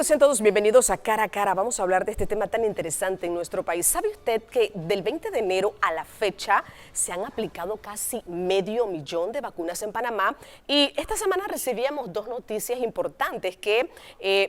sean todos bienvenidos a Cara a Cara. Vamos a hablar de este tema tan interesante en nuestro país. ¿Sabe usted que del 20 de enero a la fecha se han aplicado casi 500,000 de vacunas en Panamá? Y esta semana recibíamos dos noticias importantes que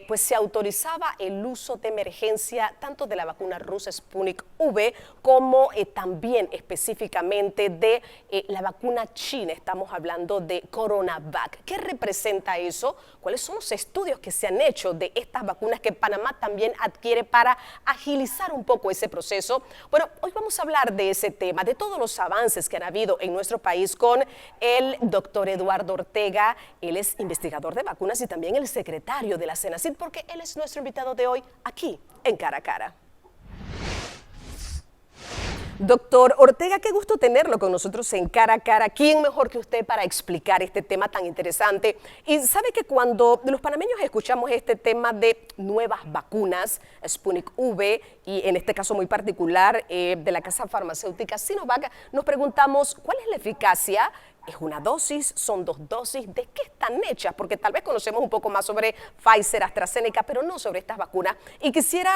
pues se autorizaba el uso de emergencia tanto de la vacuna rusa Sputnik V como también específicamente de la vacuna china. Estamos hablando de CoronaVac. ¿Qué representa eso? ¿Cuáles son los estudios que se han hecho de estas vacunas que Panamá también adquiere para agilizar un poco ese proceso? Bueno, hoy vamos a hablar de ese tema, de todos los avances que han habido en nuestro país con el doctor Eduardo Ortega. Él es investigador de vacunas y también el secretario de la CENACIT, porque él es nuestro invitado de hoy aquí en Cara a Cara. Doctor Ortega, qué gusto tenerlo con nosotros en Cara a Cara. ¿Quién mejor que usted para explicar este tema tan interesante? Y sabe que cuando los panameños escuchamos este tema de nuevas vacunas, Sputnik V, y en este caso muy particular de la casa farmacéutica Sinovac, nos preguntamos ¿cuál es la eficacia? ¿Es una dosis? ¿Son dos dosis? ¿De qué están hechas? Porque tal vez conocemos un poco más sobre Pfizer, AstraZeneca, pero no sobre estas vacunas. Y quisiera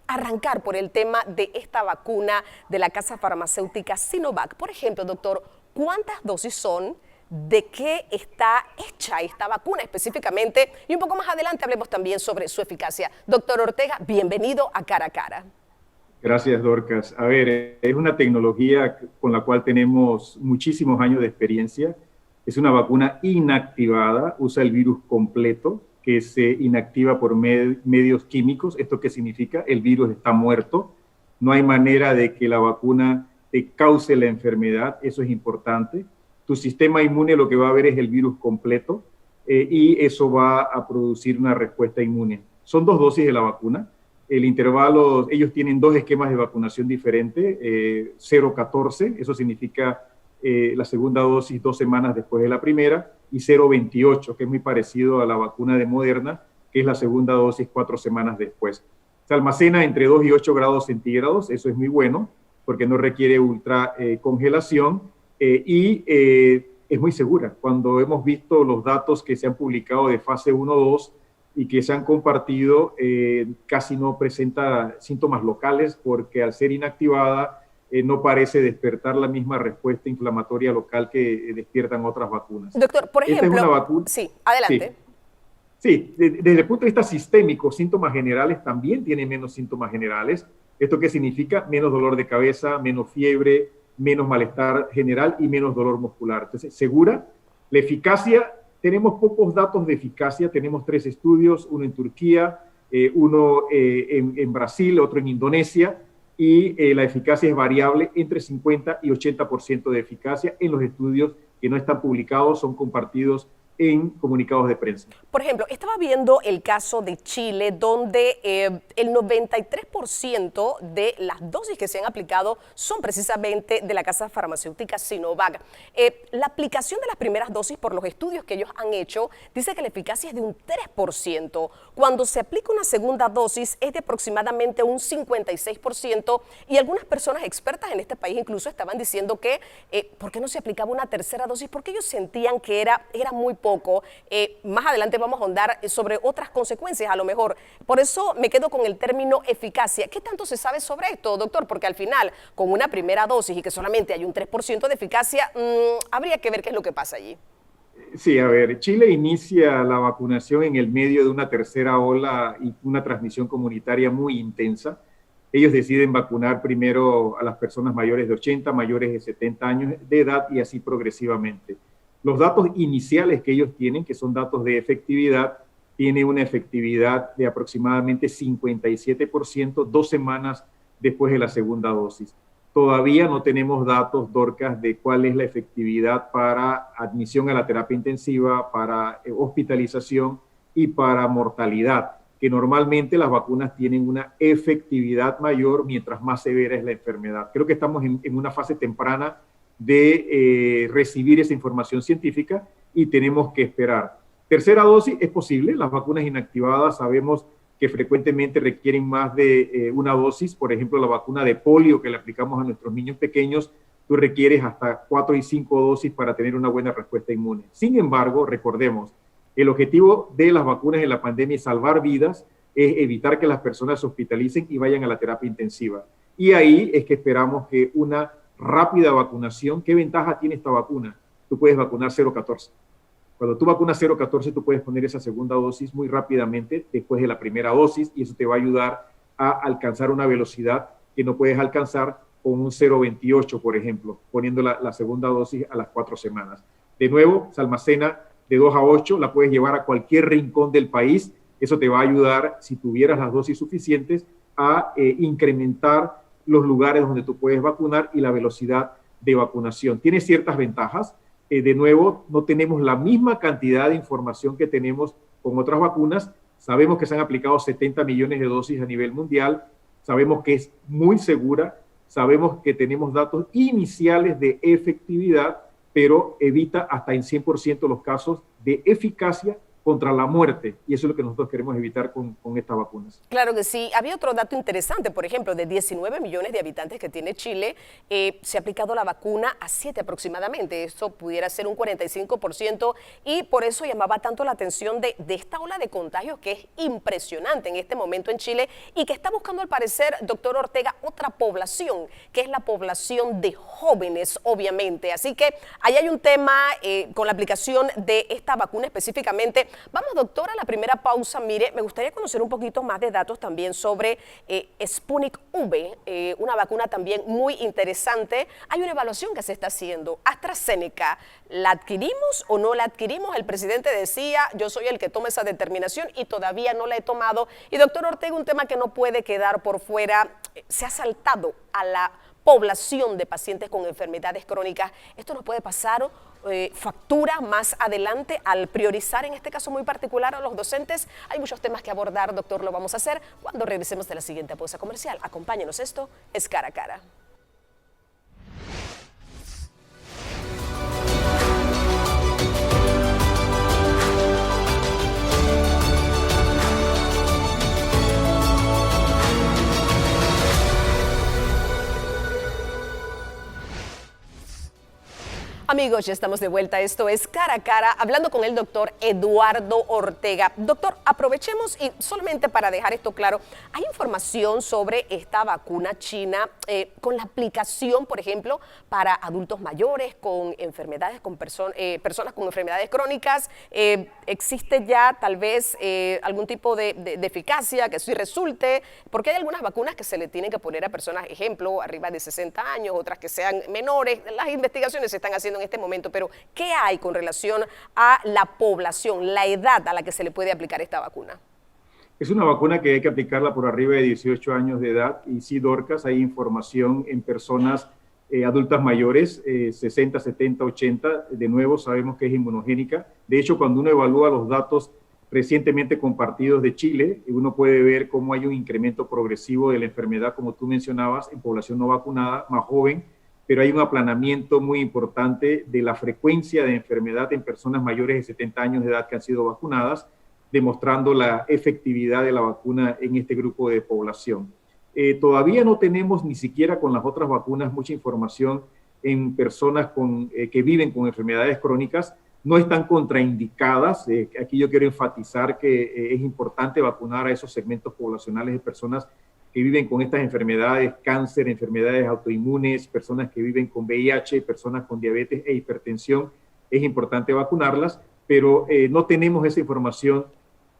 arrancar por el tema de esta vacuna de la casa farmacéutica Sinovac. Por ejemplo, doctor, ¿cuántas dosis son? ¿De qué está hecha esta vacuna específicamente? Y un poco más adelante hablemos también sobre su eficacia. Doctor Ortega, bienvenido a Cara a Cara. Gracias, Dorcas. A ver, es una tecnología con la cual tenemos muchísimos años de experiencia. Es una vacuna inactivada, usa el virus completo, que se inactiva por medios químicos. ¿Esto qué significa? El virus está muerto. No hay manera de que la vacuna te cause la enfermedad. Eso es importante. Tu sistema inmune lo que va a ver es el virus completo y eso va a producir una respuesta inmune. Son dos dosis de la vacuna. El intervalo, ellos tienen dos esquemas de vacunación diferentes, 0-14, eso significa la segunda dosis 2 semanas después de la primera, y 0-28, que es muy parecido a la vacuna de Moderna, que es la segunda dosis 4 semanas después. Se almacena entre 2 y 8 grados centígrados, eso es muy bueno, porque no requiere ultra congelación, y es muy segura. Cuando hemos visto los datos que se han publicado de fase 1-2, y que se han compartido, casi no presenta síntomas locales porque al ser inactivada no parece despertar la misma respuesta inflamatoria local que despiertan otras vacunas. Doctor, por ejemplo, esta es una vacuna, sí, adelante. Sí, desde el punto de vista sistémico, síntomas generales también tiene menos síntomas generales. ¿Esto qué significa? Menos dolor de cabeza, menos fiebre, menos malestar general y menos dolor muscular. Entonces, segura, la eficacia. Tenemos pocos datos de eficacia, tenemos 3 estudios, uno en Turquía, uno en Brasil, otro en Indonesia, y la eficacia es variable entre 50 y 80% de eficacia en los estudios que no están publicados, son compartidos en comunicados de prensa. Por ejemplo, estaba viendo el caso de Chile, donde el 93% de las dosis que se han aplicado son precisamente de la casa farmacéutica Sinovac. La aplicación de las primeras dosis, por los estudios que ellos han hecho, dice que la eficacia es de un 3%. Cuando se aplica una segunda dosis es de aproximadamente un 56%, y algunas personas expertas en este país incluso estaban diciendo que ¿por qué no se aplicaba una tercera dosis? Porque ellos sentían que era muy poco. Más adelante vamos a ahondar sobre otras consecuencias a lo mejor. Por eso me quedo con el término eficacia. ¿Qué tanto se sabe sobre esto, doctor? Porque al final, con una primera dosis y que solamente hay un 3% de eficacia, habría que ver qué es lo que pasa allí. Sí, a ver, Chile inicia la vacunación en el medio de una tercera ola y una transmisión comunitaria muy intensa. Ellos deciden vacunar primero a las personas mayores de 80, mayores de 70 años de edad y así progresivamente. Los datos iniciales que ellos tienen, que son datos de efectividad, tiene una efectividad de aproximadamente 57% 2 semanas después de la segunda dosis. Todavía no tenemos datos, Dorcas, de cuál es la efectividad para admisión a la terapia intensiva, para hospitalización y para mortalidad, que normalmente las vacunas tienen una efectividad mayor mientras más severa es la enfermedad. Creo que estamos en una fase temprana de recibir esa información científica y tenemos que esperar. Tercera dosis es posible, las vacunas inactivadas sabemos que frecuentemente requieren más de una dosis, por ejemplo la vacuna de polio que le aplicamos a nuestros niños pequeños, tú requieres hasta 4 y 5 dosis para tener una buena respuesta inmune. Sin embargo, recordemos, el objetivo de las vacunas en la pandemia es salvar vidas es evitar que las personas se hospitalicen y vayan a la terapia intensiva. Y ahí es que esperamos que una rápida vacunación. ¿Qué ventaja tiene esta vacuna? Tú puedes vacunar 0,14. Cuando tú vacunas 0,14, tú puedes poner esa segunda dosis muy rápidamente después de la primera dosis y eso te va a ayudar a alcanzar una velocidad que no puedes alcanzar con un 0,28, por ejemplo, poniendo la segunda dosis a las 4 semanas. De nuevo, se almacena de 2 a 8, la puedes llevar a cualquier rincón del país. Eso te va a ayudar, si tuvieras las dosis suficientes, a incrementar los lugares donde tú puedes vacunar y la velocidad de vacunación. Tiene ciertas ventajas. De nuevo, no tenemos la misma cantidad de información que tenemos con otras vacunas. Sabemos que se han aplicado 70 millones de dosis a nivel mundial. Sabemos que es muy segura. Sabemos que tenemos datos iniciales de efectividad, pero evita hasta en 100% los casos de eficacia contra la muerte, y eso es lo que nosotros queremos evitar con estas vacunas. Claro que sí. Había otro dato interesante, por ejemplo, de 19 millones de habitantes que tiene Chile, se ha aplicado la vacuna a 7 aproximadamente. Esto pudiera ser un 45%, y por eso llamaba tanto la atención de esta ola de contagios que es impresionante en este momento en Chile y que está buscando, al parecer, doctor Ortega, otra población, que es la población de jóvenes, obviamente. Así que ahí hay un tema con la aplicación de esta vacuna específicamente. Vamos, doctora, a la primera pausa. Mire, me gustaría conocer un poquito más de datos también sobre Sputnik V, una vacuna también muy interesante. Hay una evaluación que se está haciendo. AstraZeneca, ¿la adquirimos o no la adquirimos? El presidente decía, yo soy el que toma esa determinación y todavía no la he tomado. Y doctor Ortega, un tema que no puede quedar por fuera, se ha saltado a la población de pacientes con enfermedades crónicas. Esto nos puede pasar factura más adelante al priorizar en este caso muy particular a los docentes. Hay muchos temas que abordar, doctor, lo vamos a hacer cuando regresemos de la siguiente pausa comercial. Acompáñenos, esto es Cara a Cara. Amigos, ya estamos de vuelta. Esto es Cara a Cara, hablando con el doctor Eduardo Ortega. Doctor, aprovechemos y solamente para dejar esto claro, hay información sobre esta vacuna china con la aplicación, por ejemplo, para adultos mayores con enfermedades, con personas con enfermedades crónicas. ¿Existe ya tal vez algún tipo de eficacia que sí resulte? Porque hay algunas vacunas que se le tienen que poner a personas, ejemplo, arriba de 60 años, otras que sean menores. Las investigaciones se están haciendo en este momento, pero ¿qué hay con relación a la población, la edad a la que se le puede aplicar esta vacuna? Es una vacuna que hay que aplicarla por arriba de 18 años de edad y sí, Dorcas, hay información en personas adultas mayores, 60, 70, 80, de nuevo sabemos que es inmunogénica. De hecho, cuando uno evalúa los datos recientemente compartidos de Chile, uno puede ver cómo hay un incremento progresivo de la enfermedad, como tú mencionabas, en población no vacunada, más joven, pero hay un aplanamiento muy importante de la frecuencia de enfermedad en personas mayores de 70 años de edad que han sido vacunadas, demostrando la efectividad de la vacuna en este grupo de población. Todavía no tenemos ni siquiera con las otras vacunas mucha información en personas que viven con enfermedades crónicas. No están contraindicadas. Aquí yo quiero enfatizar que es importante vacunar a esos segmentos poblacionales de personas que viven con estas enfermedades, cáncer, enfermedades autoinmunes, personas que viven con VIH, personas con diabetes e hipertensión. Es importante vacunarlas, pero no tenemos esa información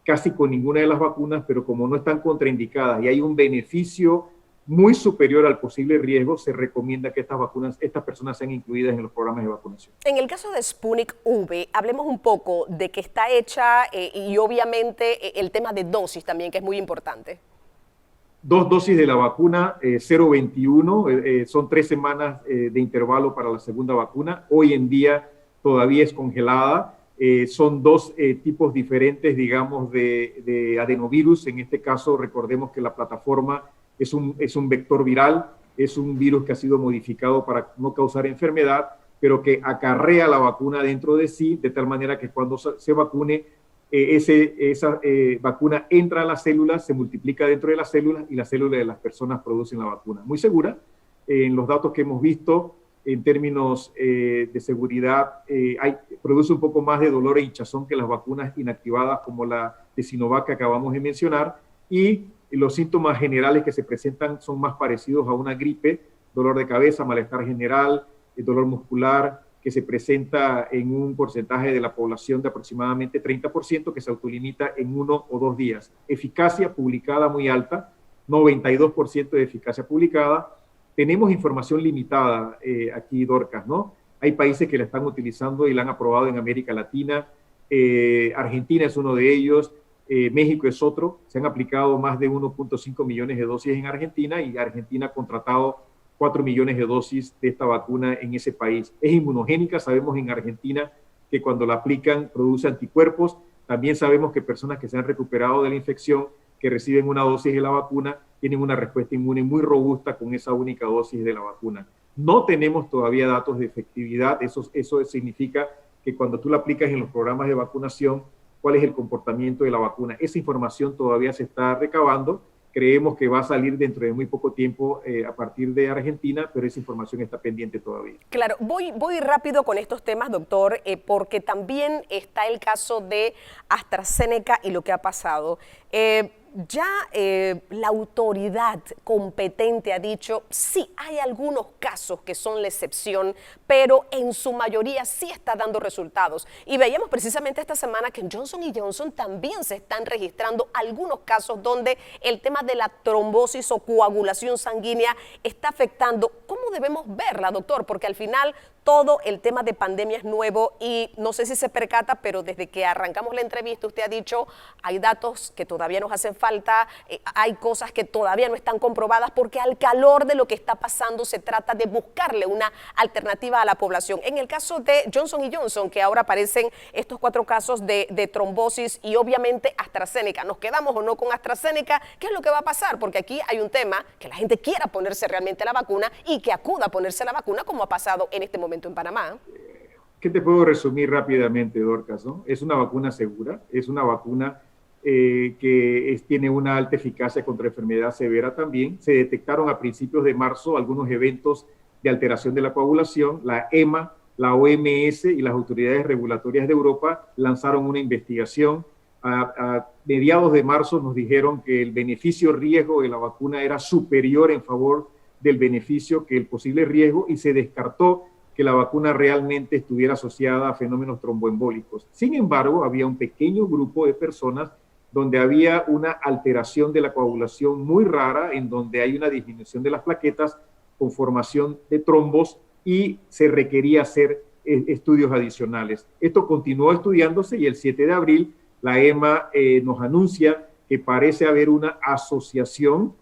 casi con ninguna de las vacunas, pero como no están contraindicadas y hay un beneficio muy superior al posible riesgo, se recomienda que estas personas sean incluidas en los programas de vacunación. En el caso de Sputnik V, hablemos un poco de qué está hecha y obviamente el tema de dosis también, que es muy importante. 2 dosis de la vacuna 0,21, son 3 semanas de intervalo para la segunda vacuna. Hoy en día todavía es congelada. Son 2 tipos diferentes, digamos, de adenovirus. En este caso, recordemos que la plataforma es un vector viral, es un virus que ha sido modificado para no causar enfermedad, pero que acarrea la vacuna dentro de sí, de tal manera que cuando se vacune, esa vacuna entra a las células, se multiplica dentro de las células y las células de las personas producen la vacuna. Muy segura. En los datos que hemos visto, en términos de seguridad, produce un poco más de dolor e hinchazón que las vacunas inactivadas como la de Sinovac que acabamos de mencionar, y los síntomas generales que se presentan son más parecidos a una gripe, dolor de cabeza, malestar general, dolor muscular, que se presenta en un porcentaje de la población de aproximadamente 30%, que se autolimita en 1 o 2 días. Eficacia publicada muy alta, 92% de eficacia publicada. Tenemos información limitada aquí, Dorcas, ¿no? Hay países que la están utilizando y la han aprobado en América Latina. Argentina es uno de ellos. México es otro. Se han aplicado más de 1.5 millones de dosis en Argentina y Argentina ha contratado 4 millones de dosis de esta vacuna en ese país. Es inmunogénica, sabemos en Argentina que cuando la aplican produce anticuerpos. También sabemos que personas que se han recuperado de la infección, que reciben una dosis de la vacuna, tienen una respuesta inmune muy robusta con esa única dosis de la vacuna. No tenemos todavía datos de efectividad, eso significa que cuando tú la aplicas en los programas de vacunación, cuál es el comportamiento de la vacuna. Esa información todavía se está recabando. Creemos que va a salir dentro de muy poco tiempo a partir de Argentina, pero esa información está pendiente todavía. Claro, voy rápido con estos temas, doctor, porque también está el caso de AstraZeneca y lo que ha pasado. Ya la autoridad competente ha dicho, sí, hay algunos casos que son la excepción, pero en su mayoría sí está dando resultados. Y veíamos precisamente esta semana que en Johnson & Johnson también se están registrando algunos casos donde el tema de la trombosis o coagulación sanguínea está afectando. ¿Cómo debemos verla, doctor? Porque al final todo el tema de pandemia es nuevo y no sé si se percata, pero desde que arrancamos la entrevista usted ha dicho, hay datos que todavía nos hacen falta, hay cosas que todavía no están comprobadas porque al calor de lo que está pasando se trata de buscarle una alternativa a la población. En el caso de Johnson & Johnson, que ahora aparecen estos 4 casos de trombosis y obviamente AstraZeneca, ¿nos quedamos o no con AstraZeneca? ¿Qué es lo que va a pasar? Porque aquí hay un tema que la gente quiera ponerse realmente la vacuna y que acuda a ponerse la vacuna como ha pasado en este momento en Panamá. ¿Qué te puedo resumir rápidamente, Dorcas, ¿no? Es una vacuna segura, es una vacuna que tiene una alta eficacia contra enfermedad severa también. Se detectaron a principios de marzo algunos eventos de alteración de la coagulación. La EMA, la OMS y las autoridades regulatorias de Europa lanzaron una investigación. A mediados de marzo nos dijeron que el beneficio-riesgo de la vacuna era superior en favor del beneficio que el posible riesgo y se descartó que la vacuna realmente estuviera asociada a fenómenos tromboembólicos. Sin embargo, había un pequeño grupo de personas donde había una alteración de la coagulación muy rara, en donde hay una disminución de las plaquetas con formación de trombos y se requería hacer estudios adicionales. Esto continuó estudiándose y el 7 de abril la EMA nos anuncia que parece haber una asociación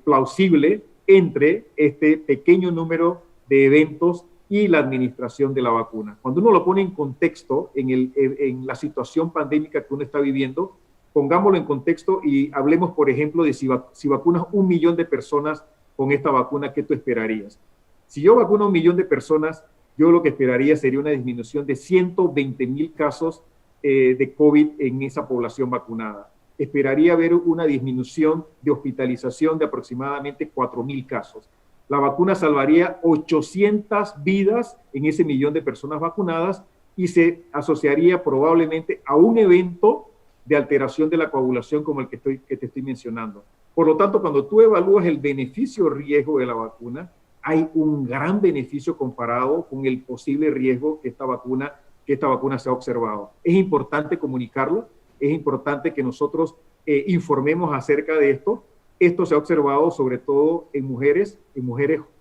plausible entre este pequeño número de eventos y la administración de la vacuna. Cuando uno lo pone en contexto, en la situación pandémica que uno está viviendo, pongámoslo en contexto y hablemos, por ejemplo, de si vacunas 1 millón de personas con esta vacuna, ¿qué tú esperarías? Si yo vacuno a 1 millón de personas, yo lo que esperaría sería una disminución de 120,000 casos de COVID en esa población vacunada. Esperaría ver una disminución de hospitalización de aproximadamente 4,000 casos. La vacuna salvaría 800 vidas en ese 1 millón de personas vacunadas y se asociaría probablemente a un evento de alteración de la coagulación como el que te estoy mencionando. Por lo tanto, cuando tú evalúas el beneficio-riesgo de la vacuna, hay un gran beneficio comparado con el posible riesgo que esta vacuna se ha observado. Es importante comunicarlo, es importante que nosotros informemos acerca de esto. Esto se ha observado sobre todo en mujeres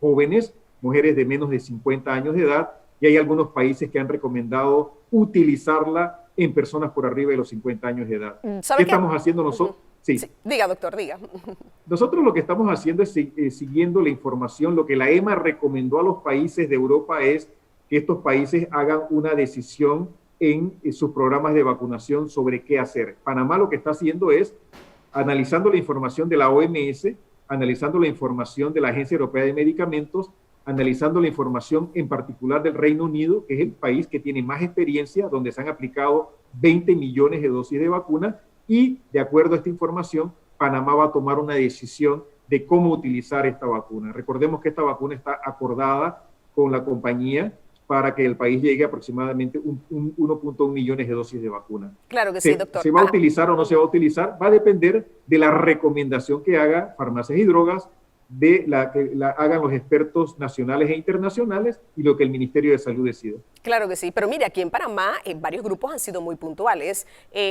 jóvenes, mujeres de menos de 50 años de edad, y hay algunos países que han recomendado utilizarla en personas por arriba de los 50 años de edad. ¿Qué estamos haciendo nosotros? Sí. Sí. Diga, doctor, diga. Nosotros lo que estamos haciendo es siguiendo la información. Lo que la EMA recomendó a los países de Europa es que estos países hagan una decisión en sus programas de vacunación sobre qué hacer. Panamá lo que está haciendo es analizando la información de la OMS, analizando la información de la Agencia Europea de Medicamentos, analizando la información en particular del Reino Unido, que es el país que tiene más experiencia, donde se han aplicado 20 millones de dosis de vacuna, y de acuerdo a esta información, Panamá va a tomar una decisión de cómo utilizar esta vacuna. Recordemos que esta vacuna está acordada con la compañía para que el país llegue aproximadamente 1.1 millones de dosis de vacuna. Claro que sí, doctor. ¿Se va a utilizar o no se va a utilizar? Va a depender de la recomendación que haga Farmacias y Drogas, de la que la hagan los expertos nacionales e internacionales y lo que el Ministerio de Salud decida. Claro que sí, pero mire, aquí en Panamá varios grupos han sido muy puntuales.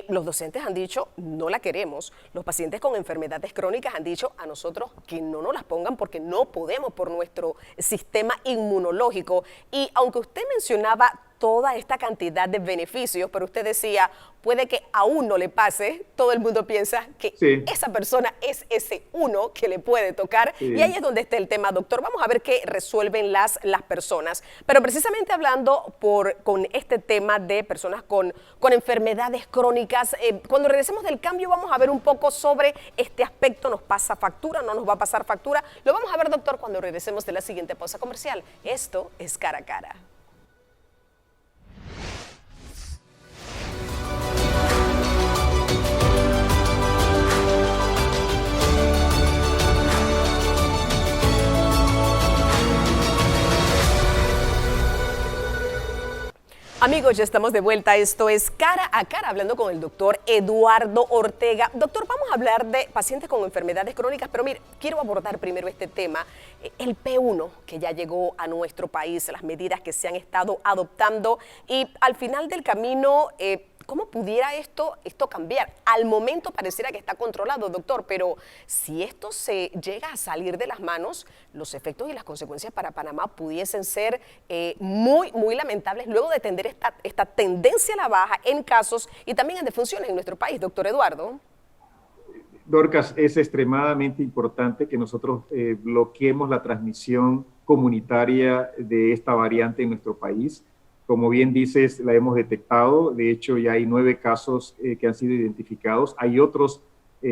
Los docentes han dicho, no la queremos. Los pacientes con enfermedades crónicas han dicho a nosotros que no nos las pongan porque no podemos por nuestro sistema inmunológico. Y aunque usted mencionaba toda esta cantidad de beneficios, pero usted decía, puede que a uno le pase, todo el mundo piensa que esa persona es ese uno que le puede tocar, y ahí es donde está el tema, doctor. Vamos a ver qué resuelven las personas, pero precisamente hablando con este tema de personas con enfermedades crónicas, cuando regresemos del cambio vamos a ver un poco sobre este aspecto. ¿Nos pasa factura? ¿No nos va a pasar factura? Lo vamos a ver, doctor, cuando regresemos de la siguiente pausa comercial. Esto es Cara a Cara. Amigos, ya estamos de vuelta. Esto es Cara a Cara, hablando con el doctor Eduardo Ortega. Doctor, vamos a hablar de pacientes con enfermedades crónicas, pero mire, quiero abordar primero este tema, el P1, que ya llegó a nuestro país, las medidas que se han estado adoptando y al final del camino, ¿cómo pudiera esto cambiar? Al momento pareciera que está controlado, doctor, pero si esto se llega a salir de las manos, los efectos y las consecuencias para Panamá pudiesen ser muy lamentables luego de tener esta tendencia a la baja en casos y también en defunciones en nuestro país, doctor Eduardo. Dorcas, es extremadamente importante que nosotros bloqueemos la transmisión comunitaria de esta variante en nuestro país. Como bien dices, la hemos detectado. De hecho, ya hay 9 casos que han sido identificados. Hay otros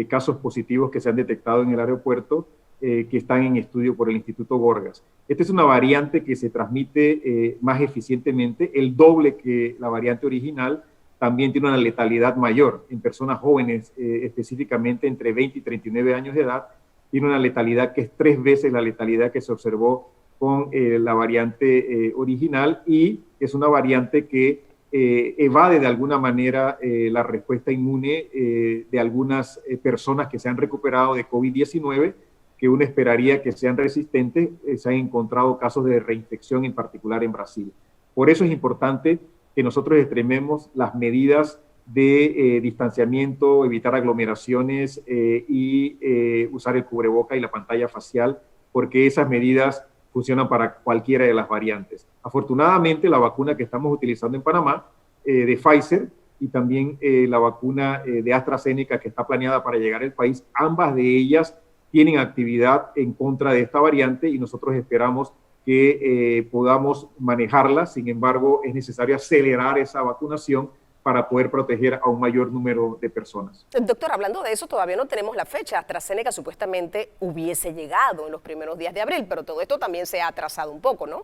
casos positivos que se han detectado en el aeropuerto que están en estudio por el Instituto Gorgas. Esta es una variante que se transmite más eficientemente, el doble que la variante original. También tiene una letalidad mayor en personas jóvenes, específicamente entre 20 y 39 años de edad. Tiene una letalidad que es 3 veces la letalidad que se observó con la variante original, y es una variante que evade de alguna manera la respuesta inmune de algunas personas que se han recuperado de COVID-19, que uno esperaría que sean resistentes. Se han encontrado casos de reinfección, en particular en Brasil. Por eso es importante que nosotros extrememos las medidas de distanciamiento, evitar aglomeraciones y usar el cubreboca y la pantalla facial, porque esas medidas funcionan para cualquiera de las variantes. Afortunadamente, la vacuna que estamos utilizando en Panamá, de Pfizer, y también la vacuna de AstraZeneca que está planeada para llegar al país, ambas de ellas tienen actividad en contra de esta variante y nosotros esperamos que podamos manejarla. Sin embargo, es necesario acelerar esa vacunación para poder proteger a un mayor número de personas. Doctor, hablando de eso, todavía no tenemos la fecha. AstraZeneca supuestamente hubiese llegado en los primeros días de abril, pero todo esto también se ha atrasado un poco, ¿no?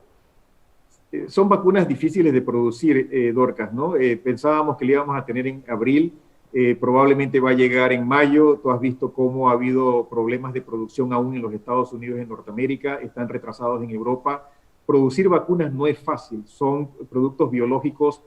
Son vacunas difíciles de producir, Dorcas, ¿no? Pensábamos que la íbamos a tener en abril, probablemente va a llegar en mayo. Tú has visto cómo ha habido problemas de producción aún en los Estados Unidos y en Norteamérica, están retrasados en Europa. Producir vacunas no es fácil, son productos biológicos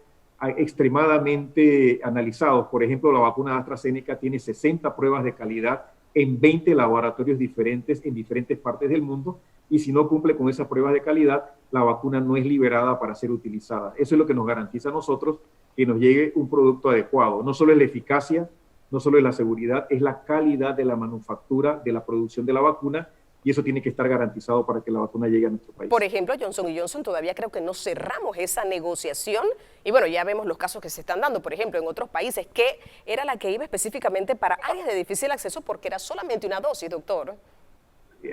extremadamente analizados. Por ejemplo, la vacuna de AstraZeneca tiene 60 pruebas de calidad en 20 laboratorios diferentes en diferentes partes del mundo, y si no cumple con esas pruebas de calidad, la vacuna no es liberada para ser utilizada. Eso es lo que nos garantiza a nosotros que nos llegue un producto adecuado. No solo es la eficacia, no solo es la seguridad, es la calidad de la manufactura, de la producción de la vacuna, y eso tiene que estar garantizado para que la vacuna llegue a nuestro país. Por ejemplo, Johnson & Johnson, todavía creo que no cerramos esa negociación, y bueno, ya vemos los casos que se están dando, por ejemplo, en otros países, que era la que iba específicamente para áreas de difícil acceso porque era solamente una dosis, doctor.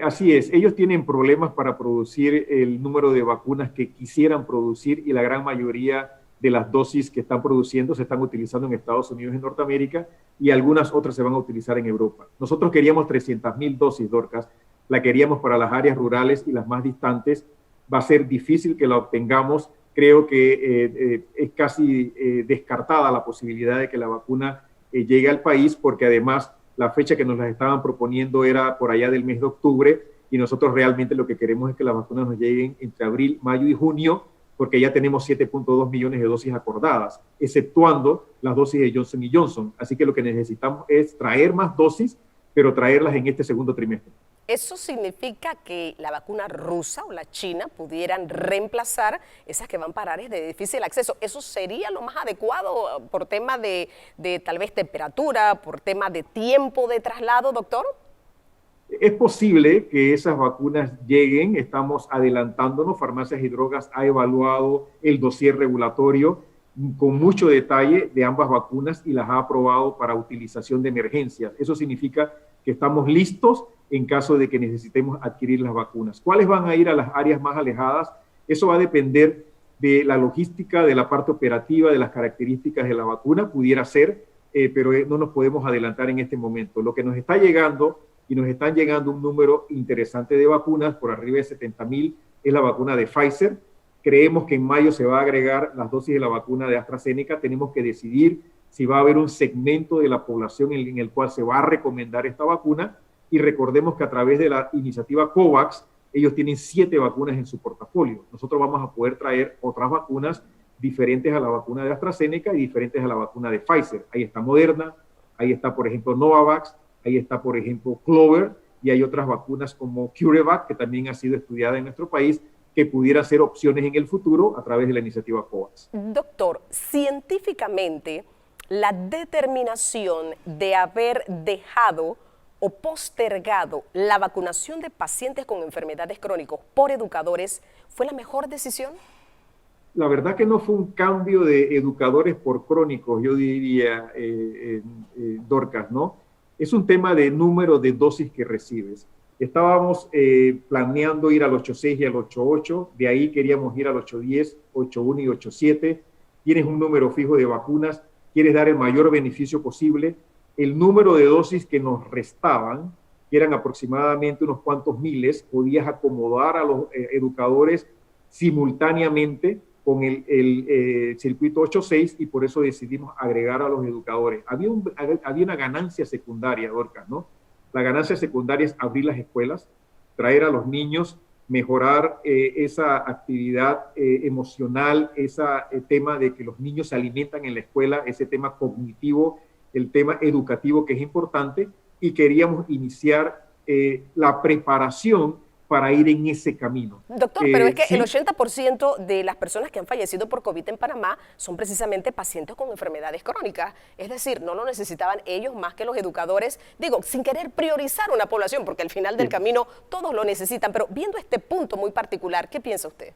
Así es, ellos tienen problemas para producir el número de vacunas que quisieran producir, y la gran mayoría de las dosis que están produciendo se están utilizando en Estados Unidos y en Norteamérica, y algunas otras se van a utilizar en Europa. Nosotros queríamos 300.000 dosis, Dorcas, la queríamos para las áreas rurales y las más distantes. Va a ser difícil que la obtengamos. Creo que es casi descartada la posibilidad de que la vacuna llegue al país, porque además la fecha que nos las estaban proponiendo era por allá del mes de octubre, y nosotros realmente lo que queremos es que las vacunas nos lleguen entre abril, mayo y junio, porque ya tenemos 7.2 millones de dosis acordadas, exceptuando las dosis de Johnson Johnson. Así que lo que necesitamos es traer más dosis, pero traerlas en este segundo trimestre. ¿Eso significa que la vacuna rusa o la china pudieran reemplazar esas que van para áreas de difícil acceso? ¿Eso sería lo más adecuado por tema de tal vez temperatura, por tema de tiempo de traslado, doctor? Es posible que esas vacunas lleguen, estamos adelantándonos. Farmacias y Drogas ha evaluado el dossier regulatorio con mucho detalle de ambas vacunas y las ha aprobado para utilización de emergencia. Eso significa que estamos listos en caso de que necesitemos adquirir las vacunas. ¿Cuáles van a ir a las áreas más alejadas? Eso va a depender de la logística, de la parte operativa, de las características de la vacuna, pudiera ser, pero no nos podemos adelantar en este momento. Lo que nos está llegando, y nos están llegando un número interesante de vacunas, por arriba de 70,000, es la vacuna de Pfizer. Creemos que en mayo se va a agregar las dosis de la vacuna de AstraZeneca. Tenemos que decidir si va a haber un segmento de la población en el cual se va a recomendar esta vacuna. Y recordemos que a través de la iniciativa COVAX, ellos tienen 7 vacunas en su portafolio. Nosotros vamos a poder traer otras vacunas diferentes a la vacuna de AstraZeneca y diferentes a la vacuna de Pfizer. Ahí está Moderna, ahí está, por ejemplo, Novavax, ahí está, por ejemplo, Clover, y hay otras vacunas como CureVac, que también ha sido estudiada en nuestro país, que pudieran ser opciones en el futuro a través de la iniciativa COVAX. Doctor, científicamente, la determinación de haber dejado o postergado la vacunación de pacientes con enfermedades crónicas por educadores, ¿fue la mejor decisión? La verdad que no fue un cambio de educadores por crónicos, yo diría, Dorcas, ¿no? Es un tema de número de dosis que recibes. Estábamos planeando ir al 8.6 y al 8.8, de ahí queríamos ir al 8.10, 8.1 y 8.7. Tienes un número fijo de vacunas, quieres dar el mayor beneficio posible. El número de dosis que nos restaban, que eran aproximadamente unos cuantos miles, podías acomodar a los educadores simultáneamente con el circuito 8.6 y por eso decidimos agregar a los educadores. Había una ganancia secundaria, Dorcas, ¿no? La ganancia secundaria es abrir las escuelas, traer a los niños, mejorar esa actividad emocional, ese tema de que los niños se alimentan en la escuela, ese tema cognitivo, el tema educativo que es importante, y queríamos iniciar la preparación para ir en ese camino. Doctor, pero es que sí, el 80% de las personas que han fallecido por COVID en Panamá son precisamente pacientes con enfermedades crónicas. Es decir, no lo necesitaban ellos más que los educadores, digo, sin querer priorizar una población, porque al final del camino todos lo necesitan. Pero viendo este punto muy particular, ¿qué piensa usted?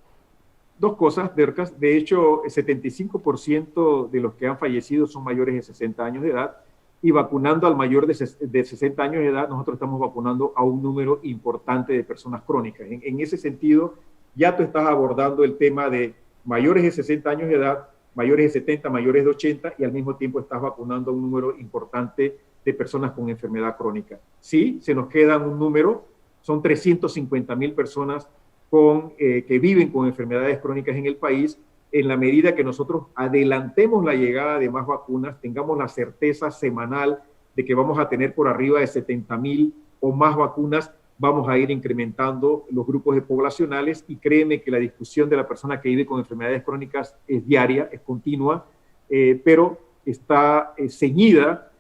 Dos cosas, Dercas. De hecho, el 75% de los que han fallecido son mayores de 60 años de edad, y vacunando al mayor de 60 años de edad, nosotros estamos vacunando a un número importante de personas crónicas. En ese sentido, ya tú estás abordando el tema de mayores de 60 años de edad, mayores de 70, mayores de 80, y al mismo tiempo estás vacunando a un número importante de personas con enfermedad crónica. Sí, se nos queda un número, son 350,000 personas que viven con enfermedades crónicas en el país. En la medida que nosotros adelantemos la llegada de más vacunas, tengamos la certeza semanal de que vamos a tener por arriba de 70,000 o más vacunas, vamos a ir incrementando los grupos poblacionales, y créeme que la discusión de la persona que vive con enfermedades crónicas es diaria, es continua, pero está ceñida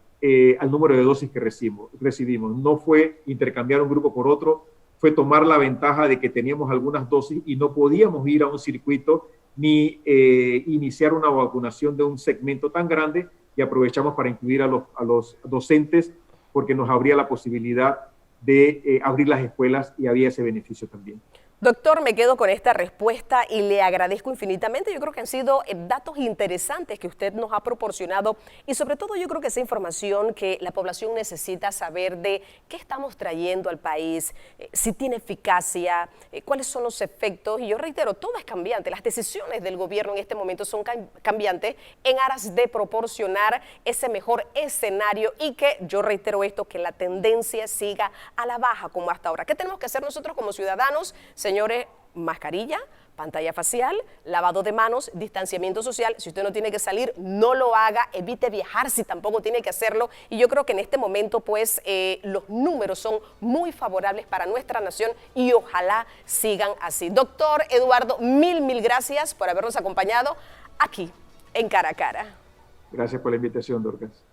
al número de dosis que recibimos. No fue intercambiar un grupo por otro, fue tomar la ventaja de que teníamos algunas dosis y no podíamos ir a un circuito ni iniciar una vacunación de un segmento tan grande, y aprovechamos para incluir a los docentes, porque nos abría la posibilidad de abrir las escuelas y había ese beneficio también. Doctor, me quedo con esta respuesta y le agradezco infinitamente. Yo creo que han sido datos interesantes que usted nos ha proporcionado, y sobre todo yo creo que esa información que la población necesita saber de qué estamos trayendo al país, si tiene eficacia, cuáles son los efectos. Y yo reitero, todo es cambiante. Las decisiones del gobierno en este momento son cambiantes en aras de proporcionar ese mejor escenario, y que, yo reitero esto, que la tendencia siga a la baja como hasta ahora. ¿Qué tenemos que hacer nosotros como ciudadanos? Señores, mascarilla, pantalla facial, lavado de manos, distanciamiento social. Si usted no tiene que salir, no lo haga, evite viajar si tampoco tiene que hacerlo. Y yo creo que en este momento, pues, los números son muy favorables para nuestra nación y ojalá sigan así. Doctor Eduardo, mil gracias por habernos acompañado aquí en Cara a Cara. Gracias por la invitación, Dorcas.